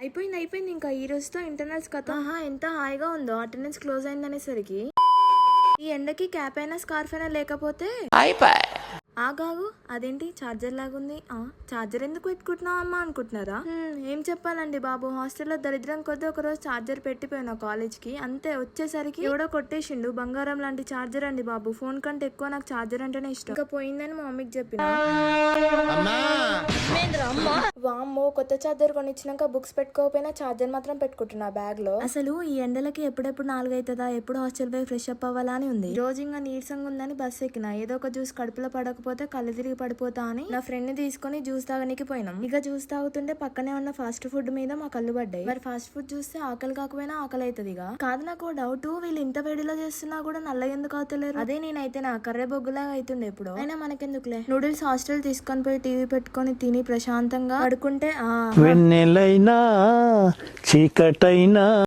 అయిపోయింది ఇంకా ఈ రోజుతో ఇంటర్నల్స్ కథ. ఎంత హాయిగా ఉందో అటెండెన్స్ క్లోజ్ అయిందనేసరికి. ఈ ఎండకి క్యాప్ అయినా స్కార్ఫ్ అయినా లేకపోతే ఆగాగు, అదేంటి ఛార్జర్ లాగుంది. ఛార్జర్ ఎందుకు పెట్టుకుంటున్నావు అమ్మా అనుకుంటున్నారా? ఏం చెప్పాలండి బాబు, హాస్టల్లో దరిద్రం కొద్ది ఒక రోజు ఛార్జర్ పెట్టిపోయినా కాలేజ్ కి, అంతే వచ్చేసరికి ఎవడో కొట్టేసిండు. బంగారం లాంటి ఛార్జర్ అండి బాబు, ఫోన్ కంటే ఎక్కువ నాకు ఛార్జర్ అంటేనే ఇష్టం. ఇంకా పోయిందని మా మమ్మీకి చెప్పిన. వామ్మో, కొత్త ఛార్జర్ కొనిచ్చినాక బుక్స్ పెట్టుకోకపోయినా ఛార్జర్ మాత్రం పెట్టుకుంటున్నా బ్యాగ్ లో. అసలు ఈ ఎండలకి ఎప్పుడెప్పుడు 4 అవుతుందా, ఎప్పుడు హాస్టల్ పోయి ఫ్రెష్ అప్ అవ్వాలా అని ఉంది. రోజు ఇంకా నీరసంగా ఉందని బస్ ఎక్కిన. ఏదో ఒక జ్యూస్ కడుపులో పడకపోతే కళ్ళు తిరిగి పడిపోతా అని నా ఫ్రెండ్ ని తీసుకుని జ్యూస్ తాగనికి పోయినాం. ఇక జ్యూస్ తాగుతుంటే పక్కనే ఉన్న ఫాస్ట్ ఫుడ్ మీద మా కళ్ళు పడ్డాయి. మరి ఫాస్ట్ ఫుడ్ చూస్తే ఆకలి కాకపోయినా ఆకలి అవుతుంది. కాదు, నాకు డౌట్, వీళ్ళు ఇంత వేడిలో చేస్తున్నా కూడా నల్ల ఎందుకు అవుతలేరు? అదే నేనైతే నా కర్రె బొగ్గులాగా అవుతుండే ఎప్పుడు. అయినా మనకెందుకులే, నూడిల్స్ హాస్టల్ తీసుకొని పోయి టీవీ పెట్టుకొని తిని ప్రశాంతంగా పడుకుంటే వెన్నెలైనా చీకటైనా